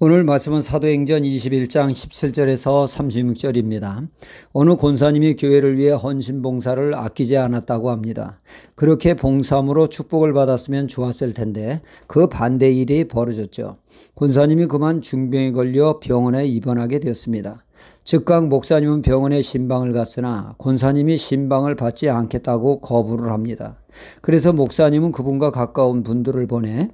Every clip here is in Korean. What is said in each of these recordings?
오늘 말씀은 사도행전 21장 17절에서 36절입니다. 어느 권사님이 교회를 위해 헌신봉사를 아끼지 않았다고 합니다. 그렇게 봉사함으로 축복을 받았으면 좋았을 텐데 그 반대 일이 벌어졌죠. 권사님이 그만 중병에 걸려 병원에 입원하게 되었습니다. 즉각 목사님은 병원에 신방을 갔으나 권사님이 신방을 받지 않겠다고 거부를 합니다. 그래서 목사님은 그분과 가까운 분들을 보내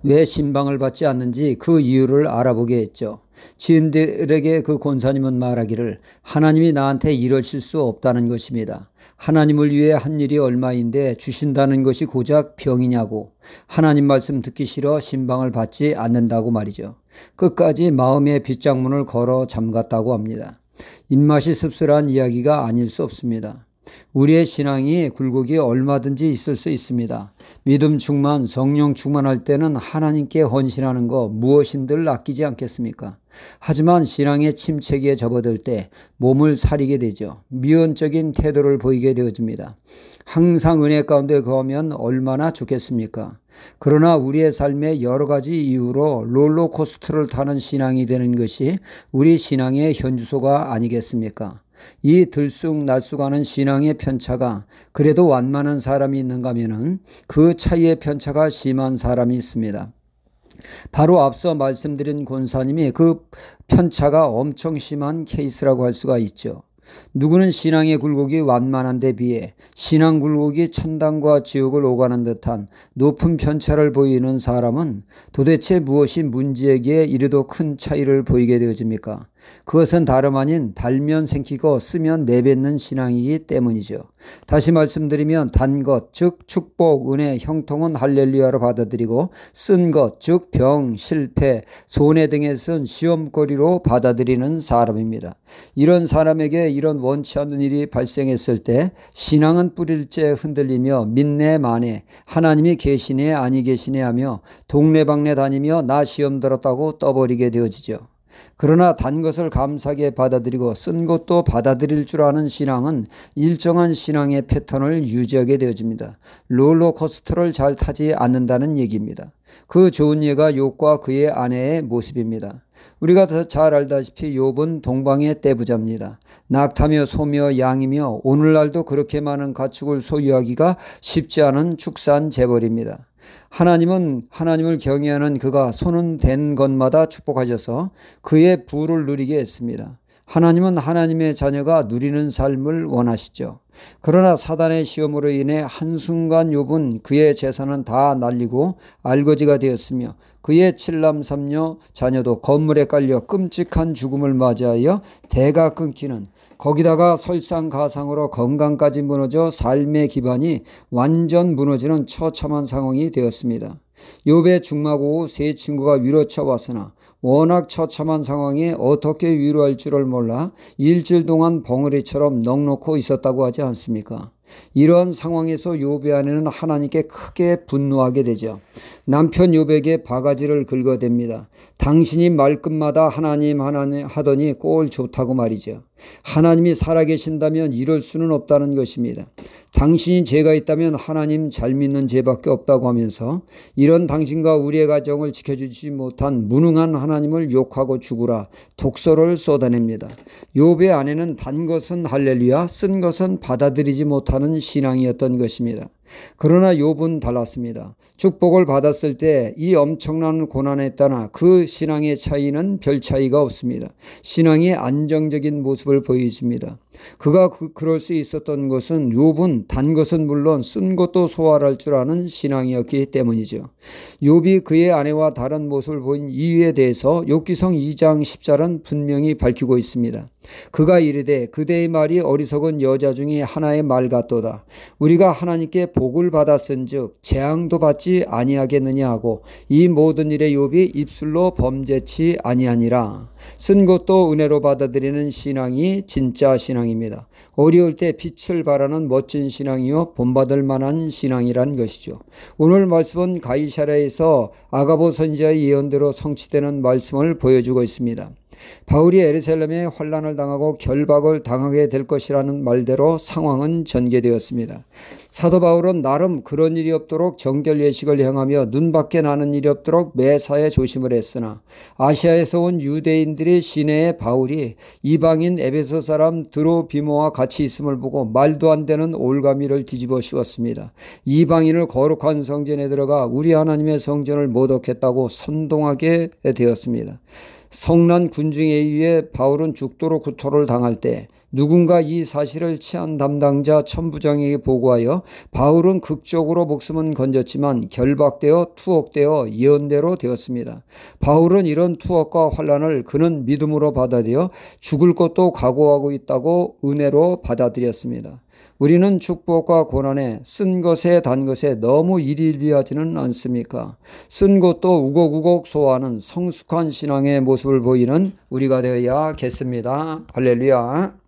왜 신방을 받지 않는지 그 이유를 알아보게 했죠. 지인들에게 그 권사님은 말하기를 하나님이 나한테 이러실 수 없다는 것입니다. 하나님을 위해 한 일이 얼마인데 주신다는 것이 고작 병이냐고, 하나님 말씀 듣기 싫어 신방을 받지 않는다고 말이죠. 끝까지 마음의 빗장문을 걸어 잠갔다고 합니다. 입맛이 씁쓸한 이야기가 아닐 수 없습니다. 우리의 신앙이 굴곡이 얼마든지 있을 수 있습니다. 믿음 충만, 성령 충만할 때는 하나님께 헌신하는 것 무엇인들 아끼지 않겠습니까? 하지만 신앙의 침체기에 접어들 때 몸을 사리게 되죠. 미온적인 태도를 보이게 되어집니다. 항상 은혜 가운데 거하면 얼마나 좋겠습니까? 그러나 우리의 삶에 여러 가지 이유로 롤러코스터를 타는 신앙이 되는 것이 우리 신앙의 현주소가 아니겠습니까? 이 들쑥날쑥하는 신앙의 편차가 그래도 완만한 사람이 있는가 하면은 그 차이의 편차가 심한 사람이 있습니다. 바로 앞서 말씀드린 권사님이 그 편차가 엄청 심한 케이스라고 할 수가 있죠. 누구는 신앙의 굴곡이 완만한 데 비해 신앙 굴곡이 천당과 지옥을 오가는 듯한 높은 편차를 보이는 사람은 도대체 무엇이 문제이기에 이리도 큰 차이를 보이게 되어집니까? 그것은 다름 아닌 달면 생기고 쓰면 내뱉는 신앙이기 때문이죠. 다시 말씀드리면 단 것, 즉 축복, 은혜, 형통은 할렐루야로 받아들이고 쓴 것, 즉 병, 실패, 손해 등에 쓴 시험거리로 받아들이는 사람입니다. 이런 사람에게 이런 원치 않는 일이 발생했을 때 신앙은 뿌릴째 흔들리며 믿네 마네, 하나님이 계시네 아니 계시네 하며 동네방네 다니며 나 시험 들었다고 떠버리게 되어지죠. 그러나 단 것을 감사하게 받아들이고 쓴 것도 받아들일 줄 아는 신앙은 일정한 신앙의 패턴을 유지하게 되어집니다. 롤러코스터를 잘 타지 않는다는 얘기입니다. 그 좋은 예가 욥과 그의 아내의 모습입니다. 우리가 더 잘 알다시피 욥은 동방의 떼부자입니다. 낙타며 소며 양이며 오늘날도 그렇게 많은 가축을 소유하기가 쉽지 않은 축산 재벌입니다. 하나님은 하나님을 경외하는 그가 손은 댄 것마다 축복하셔서 그의 부를 누리게 했습니다. 하나님은 하나님의 자녀가 누리는 삶을 원하시죠. 그러나 사단의 시험으로 인해 한순간 욥은 그의 재산은 다 날리고 알거지가 되었으며 그의 칠남 삼녀 자녀도 건물에 깔려 끔찍한 죽음을 맞이하여 대가 끊기는, 거기다가 설상가상으로 건강까지 무너져 삶의 기반이 완전 무너지는 처참한 상황이 되었습니다. 욥의 중마고 세 친구가 위로쳐 왔으나 워낙 처참한 상황에 어떻게 위로할 줄을 몰라 일주일 동안 벙어리처럼 넋놓고 있었다고 하지 않습니까? 이러한 상황에서 욥의 아내는 하나님께 크게 분노하게 되죠. 남편 욥에게 바가지를 긁어댑니다. 당신이 말끝마다 하나님 하더니 꼴 좋다고 말이죠. 하나님이 살아계신다면 이럴 수는 없다는 것입니다. 당신이 죄가 있다면 하나님 잘 믿는 죄밖에 없다고 하면서 이런 당신과 우리의 가정을 지켜주지 못한 무능한 하나님을 욕하고 죽으라 독설을 쏟아냅니다. 욥의 아내는 단 것은 할렐루야, 쓴 것은 받아들이지 못하는 신앙이었던 것입니다. 그러나 욥은 달랐습니다. 축복을 받았을 때 이 엄청난 고난에 따라 그 신앙의 차이는 별 차이가 없습니다. 신앙의 안정적인 모습을 보여줍니다. 그가 그럴 수 있었던 것은 욥은 단 것은 물론 쓴 것도 소화할 줄 아는 신앙이었기 때문이죠. 욥이 그의 아내와 다른 모습을 보인 이유에 대해서 욥기성 2장 10절은 분명히 밝히고 있습니다. 그가 이르되 그대의 말이 어리석은 여자 중에 하나의 말 같도다. 우리가 하나님께 복을 받았은즉 재앙도 받지 아니하겠느냐 하고 이 모든 일에 욥이 입술로 범죄치 아니하니라. 쓴 것도 은혜로 받아들이는 신앙이 진짜 신앙입니다. 어려울 때 빛을 발하는 멋진 신앙이요 본받을 만한 신앙이란 것이죠. 오늘 말씀은 가이사랴에서 아가보 선지자의 예언대로 성취되는 말씀을 보여주고 있습니다. 바울이 예루살렘에 환난을 당하고 결박을 당하게 될 것이라는 말대로 상황은 전개되었습니다. 사도 바울은 나름 그런 일이 없도록 정결 예식을 행하며 눈밖에 나는 일이 없도록 매사에 조심을 했으나 아시아에서 온 유대인들이 시내에 바울이 이방인 에베소 사람 드로비모와 같이 있음을 보고 말도 안 되는 올가미를 뒤집어 씌웠습니다. 이방인을 거룩한 성전에 들어가 우리 하나님의 성전을 모독했다고 선동하게 되었습니다. 성난 군중에 의해 바울은 죽도록 구토를 당할 때 누군가 이 사실을 치안 담당자 천부장에게 보고하여 바울은 극적으로 목숨은 건졌지만 결박되어 투옥되어 예언대로 되었습니다. 바울은 이런 투옥과 환난을 그는 믿음으로 받아들여 죽을 것도 각오하고 있다고 은혜로 받아들였습니다. 우리는 축복과 고난에 쓴 것에 단 것에 너무 일일비하지는 않습니까? 쓴 것도 우곡우곡 소화하는 성숙한 신앙의 모습을 보이는 우리가 되어야겠습니다. 할렐루야.